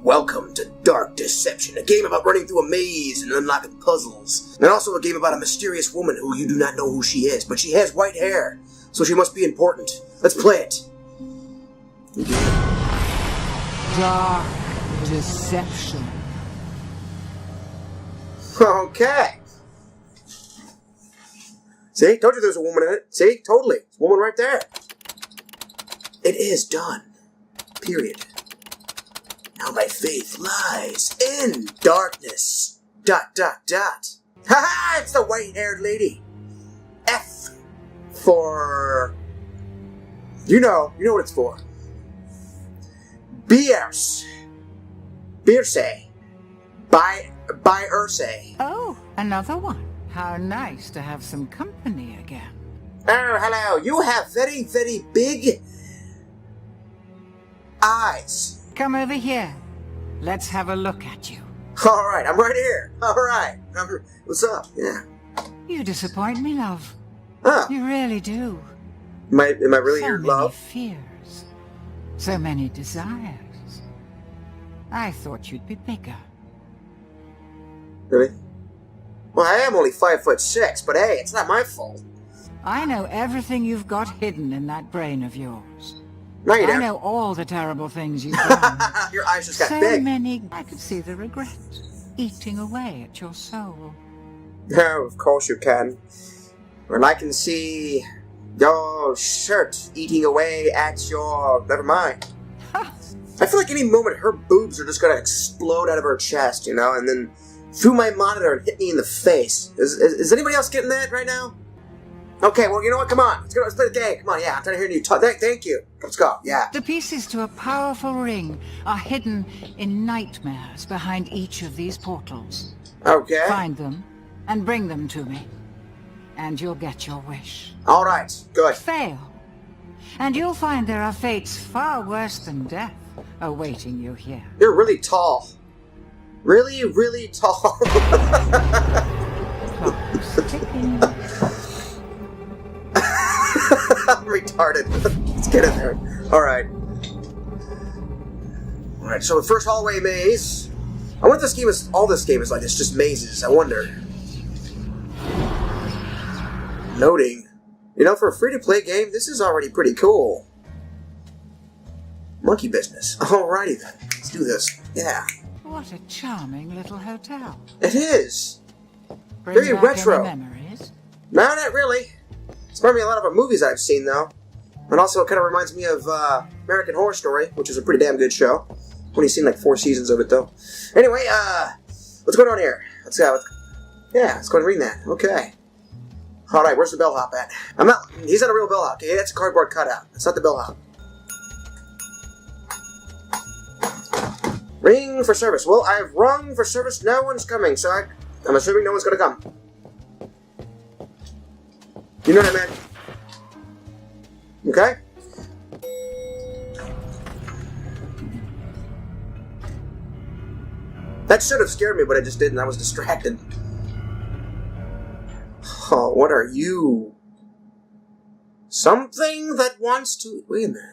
Welcome to Dark Deception, a game about running through a maze and unlocking puzzles. And also a game about a mysterious woman who you do not know who she is, but she has white hair, so she must be important. Let's play it. Dark Deception. Okay. See? Told you there's a woman in it. See? Totally. There's a woman right there. It is done. Period. Now my faith lies in darkness. ... Ha-ha! It's the white-haired lady. F for... You know what it's for. Bierce. By Urse. Oh, another one. How nice to have some company again. Oh, hello. You have very, very big eyes. Come over here. Let's have a look at you. Alright, I'm right here. Alright. What's up? Yeah. You disappoint me, love. Huh. You really do. Am I really your love? So many fears. So many desires. I thought you'd be bigger. Really? Well, I am only 5'6", but hey, it's not my fault. I know everything you've got hidden in that brain of yours. No, you don't. I know all the terrible things you've done. Your eyes just got so big. many. I could see the regret eating away at your soul. No, of course you can. And I can see your shirt eating away at your... Never mind. I feel like any moment her boobs are just gonna explode out of her chest, you know, and then through my monitor and hit me in the face. Is anybody else getting that right now? Okay, well, you know what? Come on. Let's play the game. Come on, yeah. I'm trying to hear you talk. Thank you. Let's go. Yeah. The pieces to a powerful ring are hidden in nightmares behind each of these portals. Okay. Find them and bring them to me, and you'll get your wish. All right. Good. Fail, and you'll find there are fates far worse than death awaiting you here. You're really tall. Really, really tall. Clock's ticking. I'm retarded. Let's get in there. Alright. Alright, so the first hallway maze. I wonder if this game is... All this game is like, it's just mazes. I wonder. Noting. You know, for a free-to-play game, this is already pretty cool. Monkey business. Alrighty then. Let's do this. Yeah. What a charming little hotel. It is. Bring Very back retro. any memories? No, not really. It's reminded me of a lot of movies I've seen, though. And also, it kind of reminds me of American Horror Story, which is a pretty damn good show. Only seen like 4 seasons of it, though. Anyway, what's going on here? Let's go. Yeah, let's go and ring that. Okay. Alright, where's the bellhop at? He's not a real bellhop. Okay, that's a cardboard cutout. That's not the bellhop. Ring for service. Well, I've rung for service. No one's coming, so I'm assuming no one's going to come. You know what I meant? Okay? That should have scared me, but I just didn't. I was distracted. Oh, what are you? Something that wants to... Wait a minute.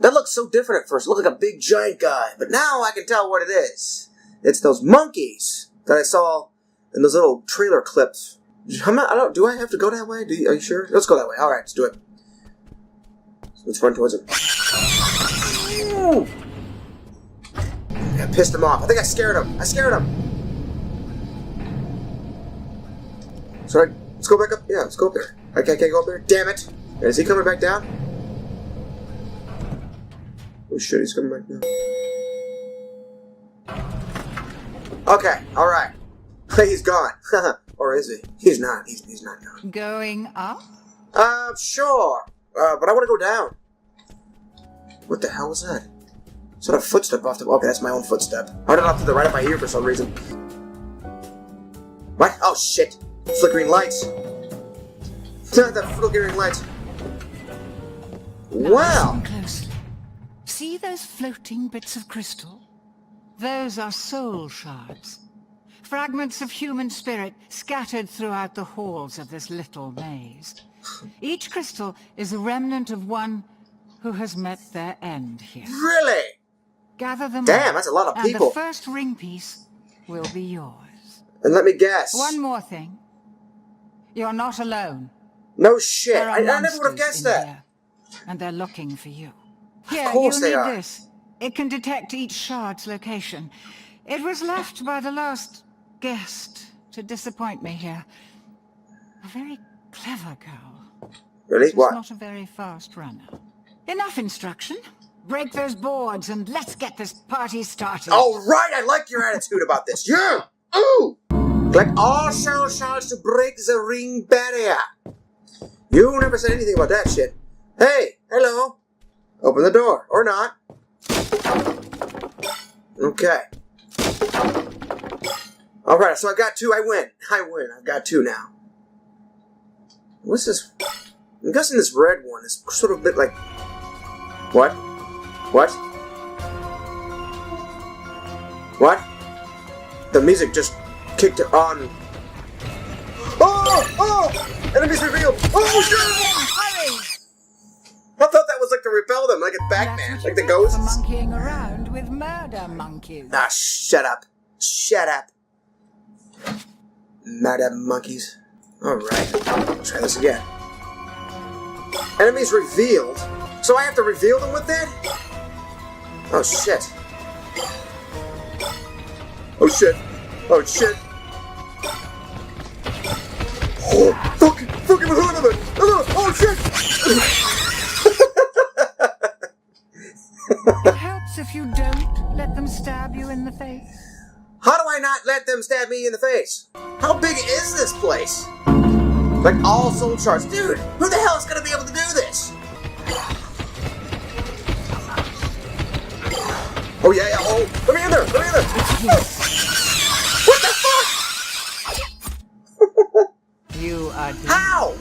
That looked so different at first. It looked like a big giant guy. But now I can tell what it is. It's those monkeys that I saw in those little trailer clips. Do I have to go that way? Are you sure? Let's go that way. Alright, let's do it. Let's run towards him. I pissed him off. I think I scared him. Sorry, let's go back up. Yeah, let's go up there. I can't go up there. Damn it. Is he coming back down? Oh shit, he's coming back down. Okay, alright. He's gone. Or is he? He's not. He's not gone. Going up? Sure. But I want to go down. What the hell was that? Is that a footstep off the... Okay, that's my own footstep. I heard it off to the right of my ear for some reason. What? Oh, shit. Flickering lights. The flickering lights. Wow. Listen closely. See those floating bits of crystal? Those are soul shards. Fragments of human spirit scattered throughout the halls of this little maze. Each crystal is a remnant of one who has met their end here. Really? Gather them Damn, all, that's a lot of and people. the first ring piece will be yours. And let me guess. One more thing. You're not alone. No shit. There are I never would have monsters guessed in that. here, and they're looking for you. Here, Of course you they need are. this. It can detect each shard's location. It was left by the last guest to disappoint me here. A very clever girl. Really? Just What? not a very fast runner. Enough instruction. Break those boards and let's get this party started. All right, I like your attitude about this. Yeah. Ooh. Collect all soul shards to break the ring barrier. You never said anything about that shit. Hey, hello. Open the door. Or not. Okay. Alright, so I got 2. I win. I've got 2 now. What's this? I'm guessing this red one is sort of a bit like... What? What? What? The music just kicked on. Oh! Oh! Enemies revealed! Oh, shit! Hurry! I thought that was like to repel them, like a Batman, like the ghosts. For monkeying around with murder monkeys. Ah, shut up. Shut up. Murder monkeys. Alright. Try this again. Enemies revealed? So I have to reveal them with that? Oh, shit. Oh, shit. Oh, shit. Oh, fucking hood of it. Oh, shit. It helps if you don't let them stab you in the face. How do I not let them stab me in the face? How big is this place? Like all soul shards. Dude, who the hell is going to be able to do this? Oh, yeah, yeah. Oh, let me in there. Let me in there. Oh. What the fuck? You are dead. How?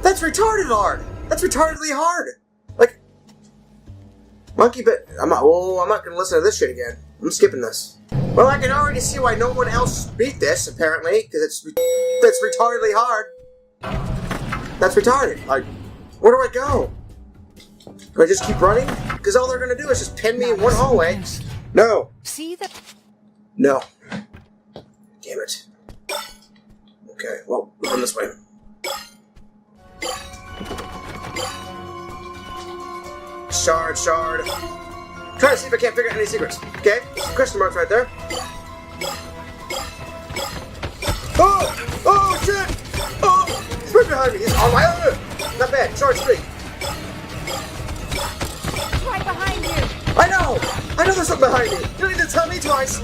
That's retarded hard. That's retardedly hard. Like, monkey bit. I'm not going to listen to this shit again. I'm skipping this. Well, I can already see why no one else beat this, apparently, because that's retardedly hard. That's retarded. Like, where do I go? Do I just keep running? Because all they're going to do is just pin me in one hallway. No. See that? No. Damn it. Okay, well, we'll run this way. Shard. Try to see if I can't figure out any secrets. Okay, some question marks right there. Oh, shit! Oh, he's right behind me. He's on my other. Not bad. Shard streak. Right behind you. I know there's something behind me. You don't need to tell me twice.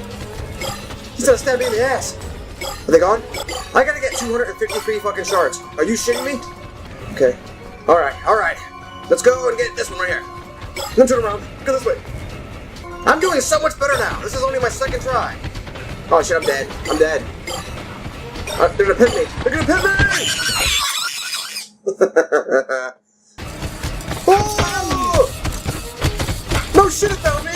He's gonna stab me in the ass. Are they gone? I gotta get 253 fucking shards. Are you shitting me? Okay. Alright. Let's go and get this one right here. Then turn around. Go this way. I'm doing so much better now. This is only my second try. Oh shit, I'm dead. They're gonna pin me. Oh! No shit, it found me.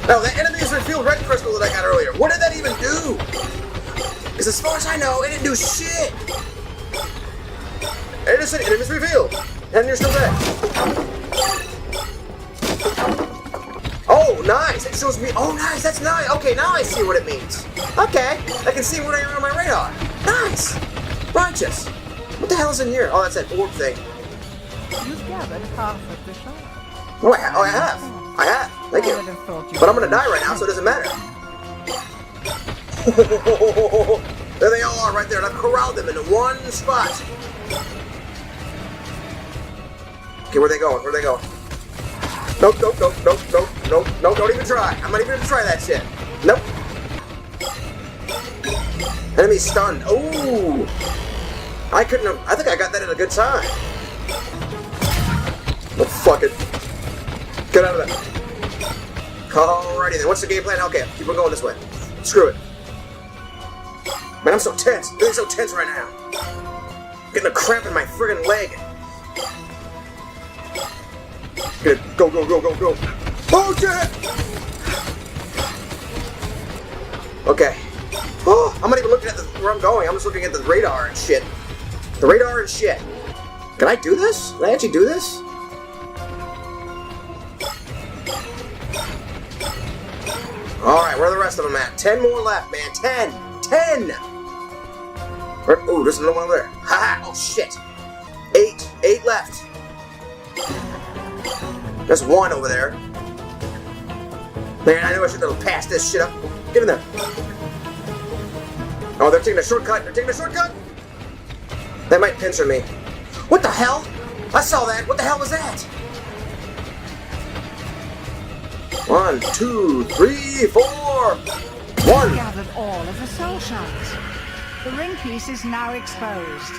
Now, the enemies revealed red crystal that I got earlier. What did that even do? Because as far as I know, it didn't do shit. Innocent enemies revealed. And you're still dead. Oh, nice. It shows me. Oh, nice. That's nice. Okay, now I see what it means. Okay. I can see what I am on my radar. Nice. Righteous. What the hell is in here? Oh, that's that orb thing. You've gathered half of the shard. Oh, I have. Thank you. But I'm gonna die right now, so it doesn't matter. There they all are right there, and I've corralled them into one spot. Okay, where are they going? Nope, don't even try. I'm not even gonna try that shit. Nope. Enemy stunned. Ooh. I think I got that at a good time. Oh, fuck it. Get out of there. Alrighty then, what's the game plan? Okay, keep on going this way. Screw it. Man, I'm so tense. I'm feeling so tense right now. I'm getting a cramp in my friggin' leg. Get it. Go. Oh, shit! Okay. Oh, I'm not even looking at where I'm going. I'm just looking at the radar and shit. Can I do this? Can I actually do this? Alright, where are the rest of them at? 10 more left, man. 10! 10! Oh, there's another one over there. Haha! Oh, shit. 8. 8 left. There's one over there. Man, I knew I should have passed this shit up. Get in there. Oh, they're taking a shortcut. They're taking a shortcut. That might pincer me. What the hell? I saw that. What the hell was that? 1, 2, 3, 4. 1. Gathered all of the soul shards. The ring piece is now exposed,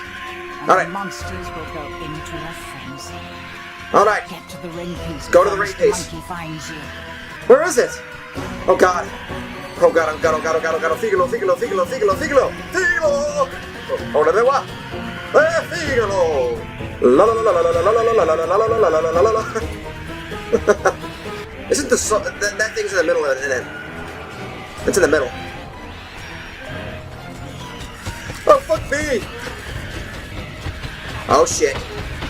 and Alright. the monsters will go into a frenzy. Alright. Get to the ring piece. Go to the before ring Mr. piece. Monkey finds you. Where is it? Oh god. Oh god, oh god, oh god, oh god, oh god. Fígalo, fígalo, fígalo, fígalo, fígalo. Fígalo. Oh, ¿dónde va? Fígalo. La la la la la la la la la la la la la la la. Isn't the that thing's in the middle of it? It's in the middle. Oh fuck me! Oh shit!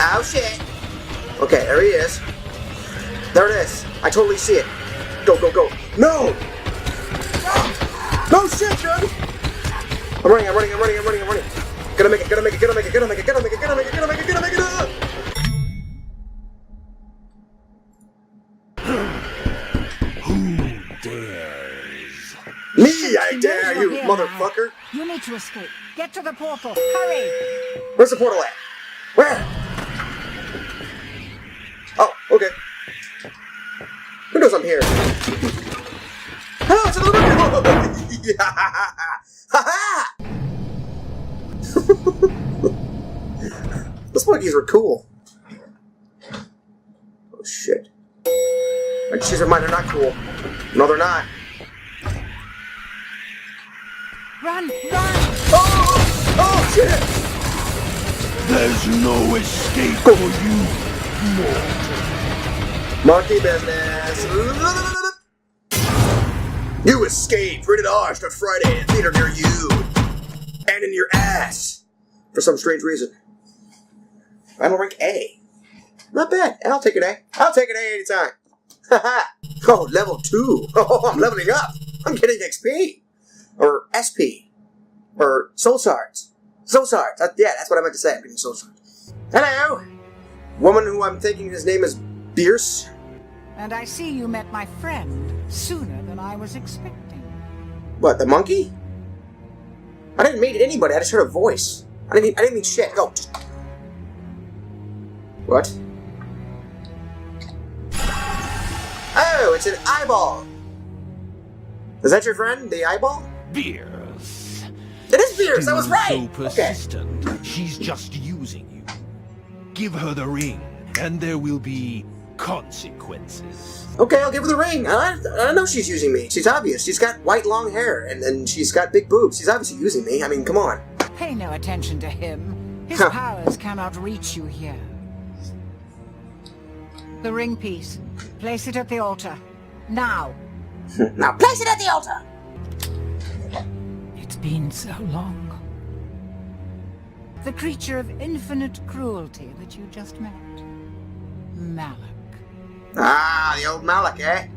Oh shit! Okay, there he is. There it is. I totally see it. Go, go, go! No! No shit, dude! I'm running, I'm running, I'm running, I'm running, I'm running. Gonna make it, gonna make it, gonna make it, gonna make it, gonna make it, gonna make it, gonna make it, gonna make it. Me, I dare you, motherfucker! You need to escape. Get to the portal. Hurry! Where's the portal at? Where? Oh, okay. Who knows I'm here? Oh, it's another one! Yeah! Ha-ha! Those monkeys were cool. Oh, shit. I just changed my mind, they're not cool. No, they're not. Run! Run! Oh! Oh, shit! There's no escape for you, mortal. Monkey business. You escaped. Rated R. Start Friday. Theater near you. And in your ass. For some strange reason. Final rank A. Not bad. I'll take an A. I'll take an A anytime. Haha. Oh, level 2. Oh, I'm leveling up. I'm getting XP. Or SP. Or soul shards. Soul shards. Yeah, that's what I meant to say. I'm getting soul shards. Hello. Woman who I'm thinking his name is Bierce. And I see you met my friend sooner than I was expecting. What, the monkey? I didn't meet anybody, I just heard a voice. I didn't mean shit. Go. What? Oh, it's an eyeball. Is that your friend, the eyeball? Beers. It is Bierce, I was Still right! so persistent. She's just using you. Give her the ring, and there will be consequences. Okay, I'll give her the ring. I know she's using me. She's obvious. She's got white long hair, and she's got big boobs. She's obviously using me. I mean, come on. Pay no attention to him. His Huh. powers cannot reach you here. The ring piece. Place it at the altar. Now. Now place it at the altar! It's been so long. The creature of infinite cruelty that you just met. Malak. Ah, the old Malak, eh?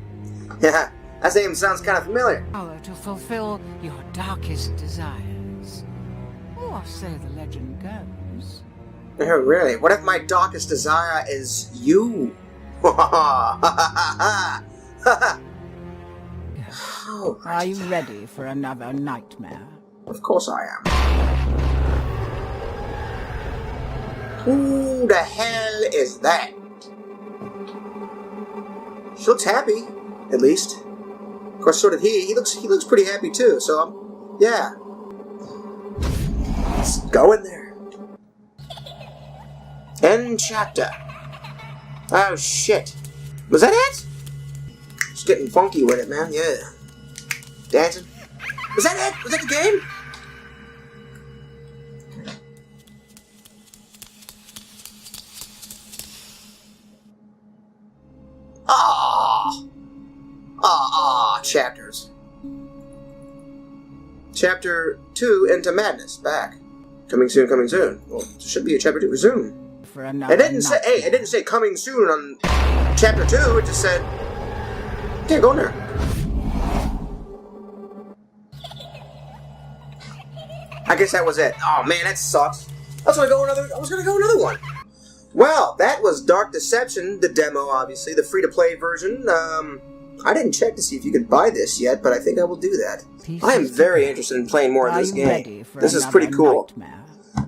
Yeah, that name sounds kind of familiar. Power to fulfill your darkest desires. Or so the legend goes. Oh, really? What if my darkest desire is you? Oh, Are you ready for another nightmare? of course I am. Who the hell is that? She looks happy, at least. Of course, so did he. He looks pretty happy too. So, yeah. Let's go in there. End chapter. Oh shit! Was that it? Just getting funky with it, man. Yeah. Dancing. Was that it? Was that the game? Chapters. Chapter 2, Into Madness, back. Coming soon, coming soon. Well, there should be a chapter 2 soon. For another It didn't say, hey, it didn't say coming soon on chapter 2, it just said, okay, go in there. I guess that was it. Oh man, that sucks. I was gonna go another one. Well, that was Dark Deception, the demo, obviously, the free-to-play version. I didn't check to see if you could buy this yet, but I think I will do that. I am very interested in playing more of this game. This is pretty cool.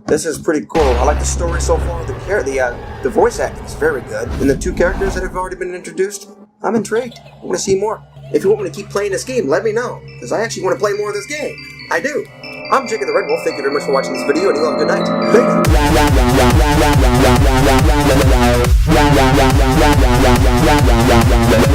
This is pretty cool. I like the story so far. The voice acting is very good. And the 2 characters that have already been introduced, I'm intrigued. I want to see more. If you want me to keep playing this game, let me know. Because I actually want to play more of this game. I do. I'm Jacob the Red Wolf. Thank you very much for watching this video, and you all have a good night. Peace.